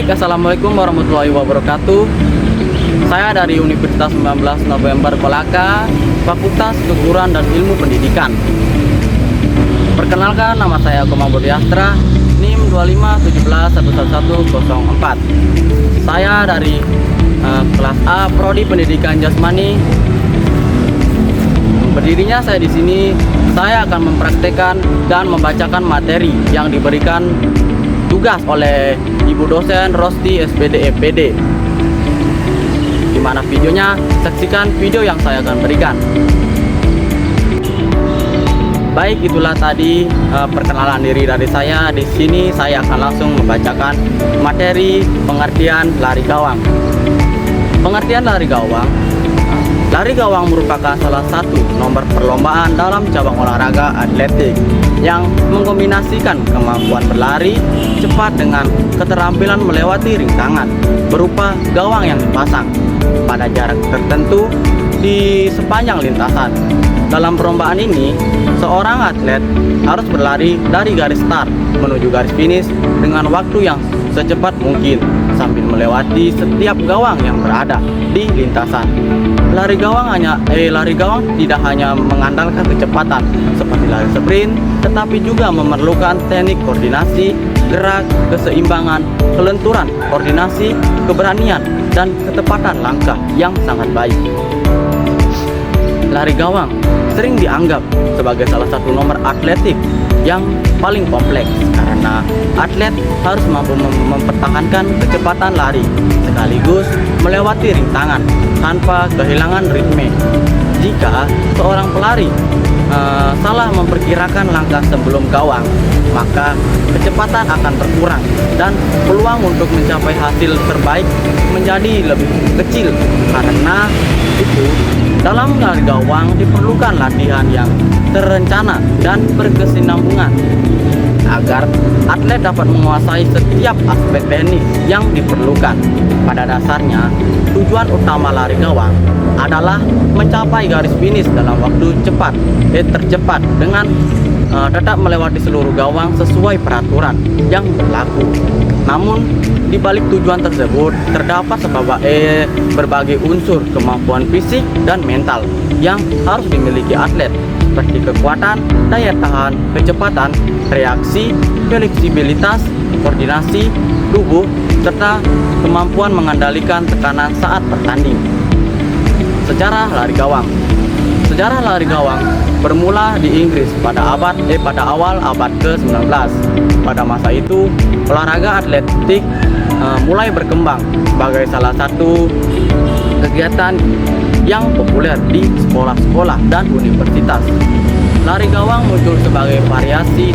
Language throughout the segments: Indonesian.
Baik, Assalamualaikum warahmatullahi wabarakatuh. Saya dari Universitas 19 November Kolaka, Fakultas Keguruan dan Ilmu Pendidikan. Perkenalkan, nama saya Komang Budiastra, NIM 251111104. Saya dari kelas A Prodi Pendidikan Jasmani. Berdirinya saya di sini, saya akan mempraktekkan dan membacakan materi yang diberikan tugas oleh Ibu dosen Rosti SPD EPD. Di mana videonya, saksikan video yang saya akan berikan. Baik, itulah tadi perkenalan diri dari saya. Di sini saya akan langsung membacakan materi pengertian lari gawang. Pengertian lari gawang. Lari gawang merupakan salah satu nomor perlombaan dalam cabang olahraga atletik yang mengkombinasikan kemampuan berlari cepat dengan keterampilan melewati rintangan berupa gawang yang dipasang pada jarak tertentu di sepanjang lintasan. Dalam perlombaan ini, seorang atlet harus berlari dari garis start menuju garis finish dengan waktu yang secepat mungkin sambil melewati setiap gawang yang berada di lintasan. Lari gawang tidak hanya mengandalkan kecepatan seperti lari sprint, tetapi juga memerlukan teknik koordinasi, gerak, keseimbangan, kelenturan, koordinasi, keberanian, dan ketepatan langkah yang sangat baik. Lari gawang sering dianggap sebagai salah satu nomor atletik yang paling kompleks karena atlet harus mampu mempertahankan kecepatan lari sekaligus melewati rintangan tanpa kehilangan ritme. Jika seorang pelari salah memperkirakan langkah sebelum gawang, maka kecepatan akan berkurang dan peluang untuk mencapai hasil terbaik menjadi lebih kecil. Karena itu, dalam lari gawang diperlukan latihan yang terencana dan berkesinambungan agar atlet dapat menguasai setiap aspek teknis yang diperlukan. Pada dasarnya, tujuan utama lari gawang adalah mencapai garis finish dalam waktu tercepat dengan tetap melewati seluruh gawang sesuai peraturan yang berlaku. Namun, di balik tujuan tersebut terdapat berbagai unsur kemampuan fisik dan mental yang harus dimiliki atlet, seperti kekuatan, daya tahan, kecepatan, reaksi, fleksibilitas, koordinasi tubuh, serta kemampuan mengendalikan tekanan saat bertanding. Sejarah lari gawang. Sejarah lari gawang bermula di Inggris pada awal abad ke-19. Pada masa itu, olahraga atletik mulai berkembang sebagai salah satu kegiatan yang populer di sekolah-sekolah dan universitas. Lari gawang muncul sebagai variasi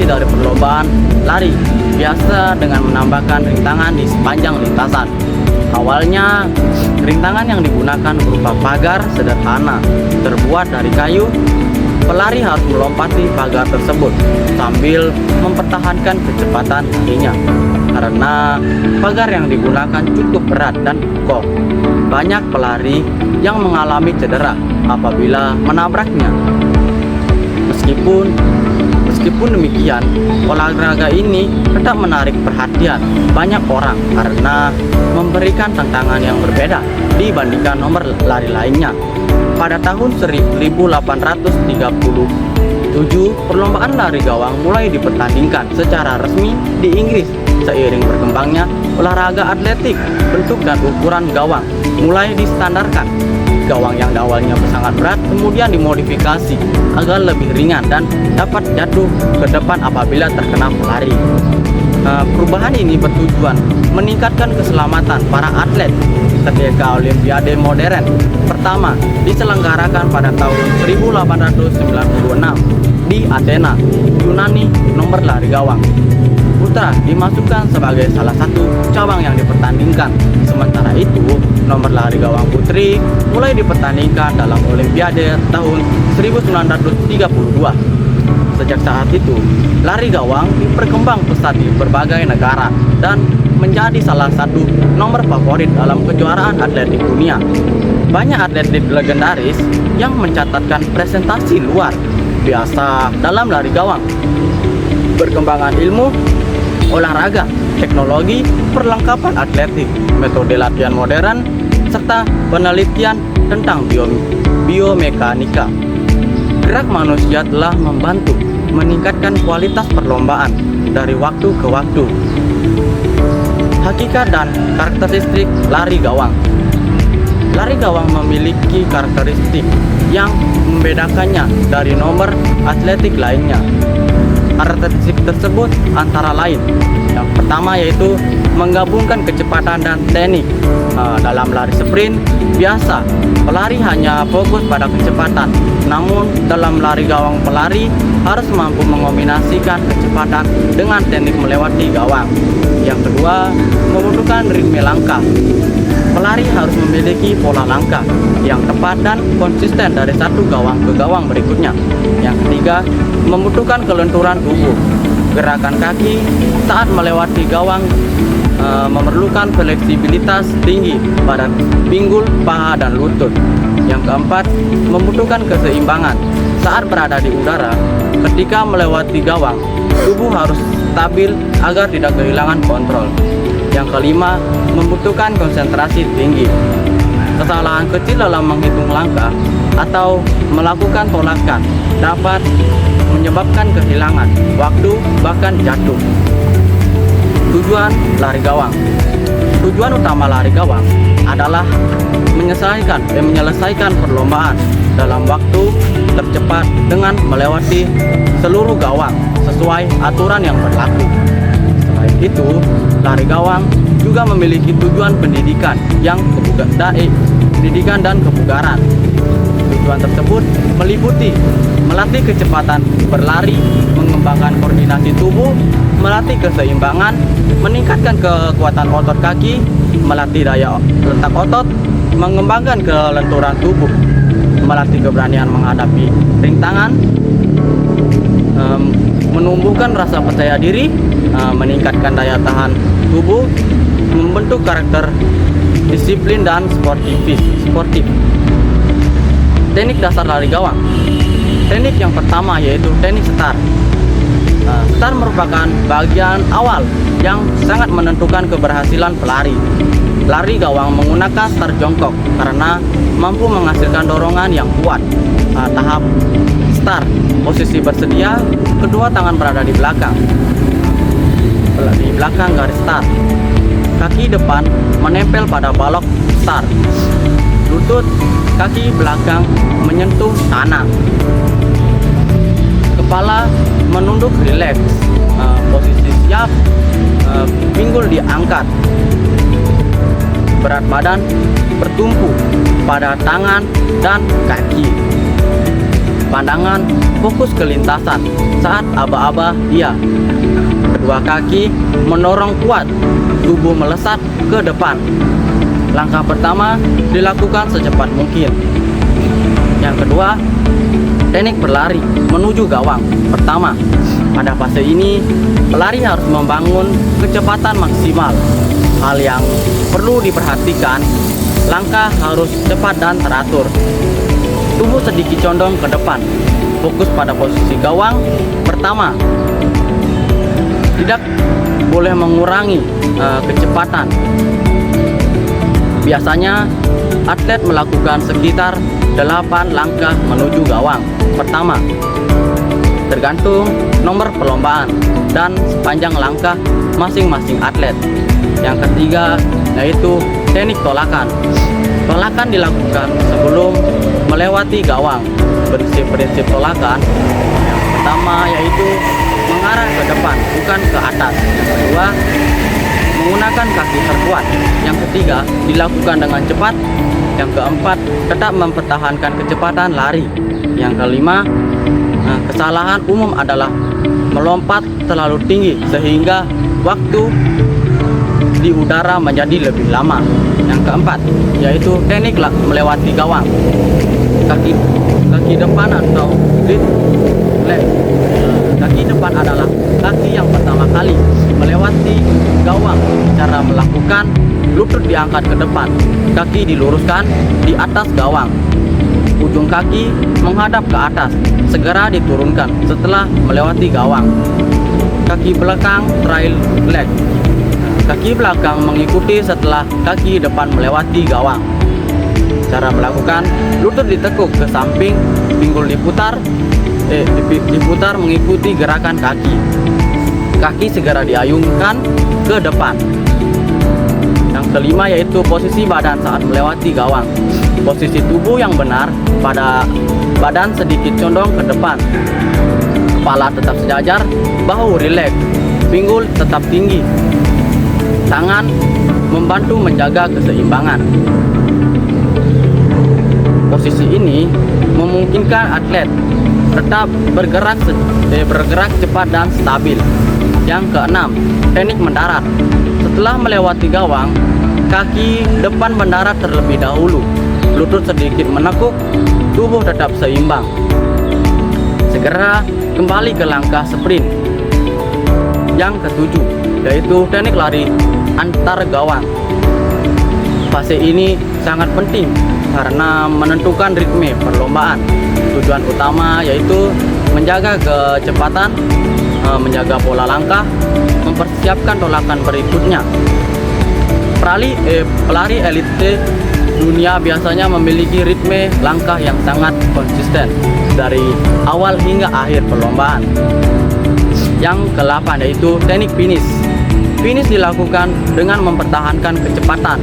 dari perlombaan lari biasa dengan menambahkan rintangan di sepanjang lintasan. Awalnya, rintangan yang digunakan berupa pagar sederhana terbuat dari kayu. Pelari harus melompati pagar tersebut sambil mempertahankan kecepatan kakinya karena pagar yang digunakan cukup berat dan kokoh. Banyak pelari yang mengalami cedera apabila menabraknya. Meskipun demikian, olahraga ini tetap menarik perhatian banyak orang karena memberikan tantangan yang berbeda dibandingkan nomor lari lainnya. Pada tahun 1837, perlombaan lari gawang mulai dipertandingkan secara resmi di Inggris. Seiring berkembangnya olahraga atletik, bentuk dan ukuran gawang mulai distandarkan. Gawang yang awalnya sangat berat kemudian dimodifikasi agar lebih ringan dan dapat jatuh ke depan apabila terkena pelari. Perubahan ini bertujuan meningkatkan keselamatan para atlet ketika Olimpiade modern pertama diselenggarakan pada tahun 1896 di Athena, Yunani. Nomor lari gawang putra dimasukkan sebagai salah satu cabang yang dipertandingkan. Sementara itu, nomor lari gawang putri mulai dipertandingkan dalam Olimpiade tahun 1932. Sejak saat itu, lari gawang berkembang pesat di berbagai negara dan menjadi salah satu nomor favorit dalam kejuaraan atletik dunia. Banyak atlet legendaris yang mencatatkan presentasi luar biasa dalam lari gawang. Perkembangan ilmu olahraga teknologi, perlengkapan atletik, metode latihan modern, serta penelitian tentang biomekanika. Gerak manusia telah membantu meningkatkan kualitas perlombaan dari waktu ke waktu. Hakikat dan karakteristik lari gawang. Lari gawang memiliki karakteristik yang membedakannya dari nomor atletik lainnya. Karakteristik tersebut antara lain, yang pertama yaitu menggabungkan kecepatan dan teknik. Dalam lari sprint biasa, pelari hanya fokus pada kecepatan. Namun dalam lari gawang, pelari harus mampu mengombinasikan kecepatan dengan teknik melewati gawang. Yang kedua, membutuhkan ritme langkah. Pelari harus memiliki pola langkah yang tepat dan konsisten dari satu gawang ke gawang berikutnya. Yang ketiga, membutuhkan kelenturan tubuh. Gerakan kaki saat melewati gawang memerlukan fleksibilitas tinggi pada pinggul, paha, dan lutut. Yang keempat, membutuhkan keseimbangan saat berada di udara. Ketika melewati gawang, tubuh harus stabil agar tidak kehilangan kontrol. Yang kelima, membutuhkan konsentrasi tinggi. Kesalahan kecil dalam menghitung langkah atau melakukan tolakan dapat menyebabkan kehilangan waktu, bahkan jatuh. Tujuan lari gawang. Tujuan utama lari gawang adalah menyelesaikan perlombaan dalam waktu tercepat dengan melewati seluruh gawang sesuai aturan yang berlaku. Selain itu, lari gawang juga memiliki tujuan pendidikan dan kebugaran. Tujuan tersebut meliputi melatih kecepatan berlari, mengembangkan koordinasi tubuh, melatih keseimbangan, meningkatkan kekuatan otot kaki, melatih daya letak otot, mengembangkan kelenturan tubuh, melatih keberanian menghadapi rintangan, menumbuhkan rasa percaya diri, meningkatkan daya tahan tubuh, membentuk karakter disiplin dan sportif. Teknik dasar lari gawang. Teknik yang pertama yaitu teknik start. Start merupakan bagian awal yang sangat menentukan keberhasilan pelari. Lari gawang menggunakan start jongkok karena mampu menghasilkan dorongan yang kuat. Tahap start, posisi bersedia, kedua tangan berada di belakang garis start. Kaki depan menempel pada balok start. Lutut kaki belakang menyentuh tanah. Kepala menunduk rileks. Posisi siap, pinggul diangkat. Berat badan bertumpu pada tangan dan kaki. Pandangan fokus ke lintasan saat aba-aba iya. Kedua kaki mendorong kuat, tubuh melesat ke depan. Langkah pertama dilakukan secepat mungkin. Yang kedua, teknik berlari menuju gawang. Pertama, pada fase ini pelari harus membangun kecepatan maksimal. Hal yang perlu diperhatikan, langkah harus cepat dan teratur. Tubuh sedikit condong ke depan. Fokus pada posisi gawang. Pertama, tidak boleh mengurangi kecepatan. Biasanya atlet melakukan sekitar 8 langkah menuju gawang. Pertama, tergantung nomor perlombaan dan sepanjang langkah masing-masing atlet. Yang ketiga yaitu teknik tolakan. Tolakan dilakukan sebelum melewati gawang. Prinsip tolakan yang pertama yaitu mengarah ke depan, bukan ke atas. Yang kedua, menggunakan kaki terkuat. Yang ketiga, dilakukan dengan cepat. Yang keempat, tetap mempertahankan kecepatan lari. Yang kelima, kesalahan umum adalah melompat terlalu tinggi sehingga waktu di udara menjadi lebih lama. Yang keempat, yaitu teknik melewati gawang. Kaki depan atau lead leg. Kaki depan adalah kaki yang pertama kali melewati gawang. Cara melakukan, lutut diangkat ke depan, kaki diluruskan di atas gawang, ujung kaki menghadap ke atas, segera diturunkan setelah melewati gawang. Kaki belakang trail leg. Kaki belakang mengikuti setelah kaki depan melewati gawang. Cara melakukan: lutut ditekuk ke samping, pinggul diputar mengikuti gerakan kaki. Kaki segera diayunkan ke depan. Yang kelima yaitu posisi badan saat melewati gawang. Posisi tubuh yang benar, pada badan sedikit condong ke depan, kepala tetap sejajar, bahu rileks, pinggul tetap tinggi. Tangan membantu menjaga keseimbangan. Posisi ini memungkinkan atlet tetap bergerak cepat dan stabil. Yang keenam, teknik mendarat. Setelah melewati gawang, kaki depan mendarat terlebih dahulu. Lutut sedikit menekuk, tubuh tetap seimbang. Segera kembali ke langkah sprint. Yang ketujuh, yaitu teknik lari antar gawang. Fase ini sangat penting karena menentukan ritme perlombaan. Tujuan utama yaitu menjaga kecepatan, menjaga pola langkah, mempersiapkan tolakan berikutnya. Pelari elite dunia biasanya memiliki ritme langkah yang sangat konsisten dari awal hingga akhir perlombaan. Yang ke-8 yaitu teknik finish. Finish dilakukan dengan mempertahankan kecepatan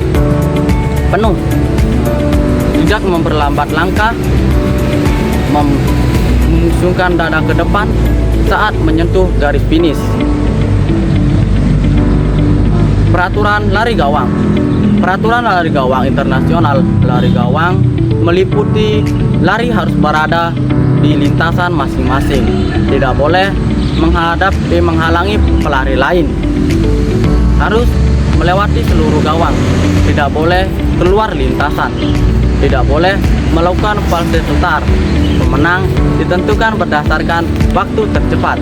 penuh, tidak memperlambat langkah, memusungkan dada ke depan saat menyentuh garis finish. Peraturan lari gawang. Peraturan lari gawang internasional lari gawang meliputi lari harus berada di lintasan masing-masing, tidak boleh menghalangi pelari lain, harus melewati seluruh gawang, tidak boleh keluar lintasan, tidak boleh melakukan false start. Pemenang ditentukan berdasarkan waktu tercepat.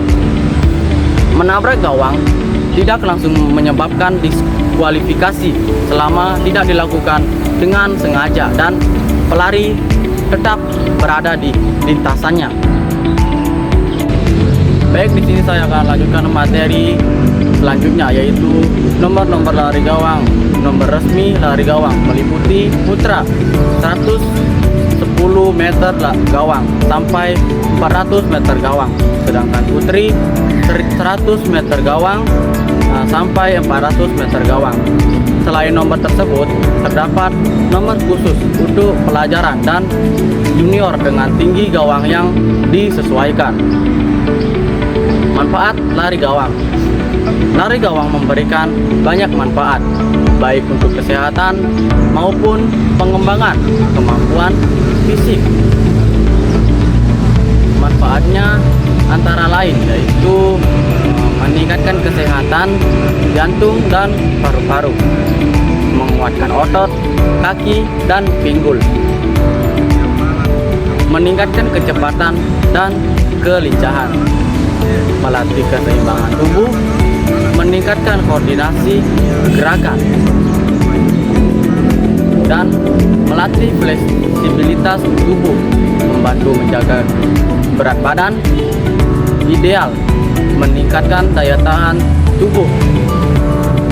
Menabrak gawang tidak langsung menyebabkan diskualifikasi selama tidak dilakukan dengan sengaja dan pelari tetap berada di lintasannya. Baik, di sini saya akan lanjutkan materi selanjutnya, yaitu nomor-nomor lari gawang. Nomor resmi lari gawang meliputi putra 110 meter gawang sampai 400 meter gawang, sedangkan putri 100 meter gawang sampai 400 meter gawang. Selain nomor tersebut, terdapat nomor khusus untuk pelajaran dan junior dengan tinggi gawang yang disesuaikan. Manfaat lari gawang. Lari gawang memberikan banyak manfaat, baik untuk kesehatan maupun pengembangan kemampuan fisik. Manfaatnya antara lain yaitu meningkatkan kesehatan jantung dan paru-paru, menguatkan otot, kaki, dan pinggul, meningkatkan kecepatan dan kelincahan, melatih keseimbangan tubuh, meningkatkan koordinasi gerakan, dan melatih fleksibilitas tubuh, membantu menjaga berat badan ideal, meningkatkan daya tahan tubuh,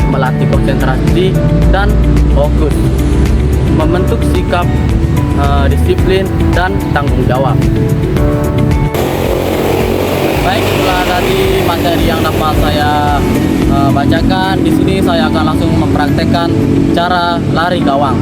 melatih konsentrasi dan fokus, membentuk sikap disiplin dan tanggung jawab. Baik, itulah dari materi yang dapat saya bacakan. Di sini saya akan langsung mempraktekkan cara lari gawang.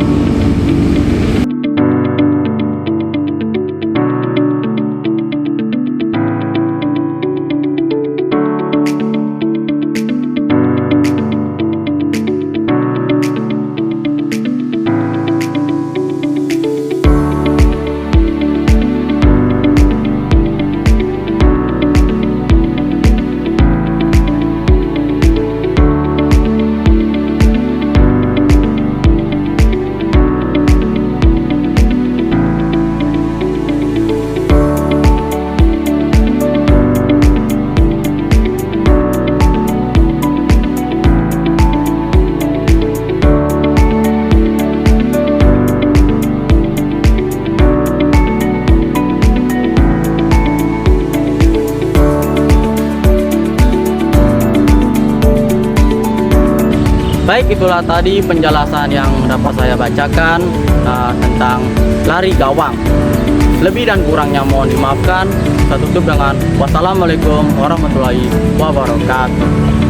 Baik, itulah tadi penjelasan yang dapat saya bacakan tentang lari gawang. Lebih dan kurangnya mohon dimaafkan. Saya tutup dengan wassalamualaikum warahmatullahi wabarakatuh.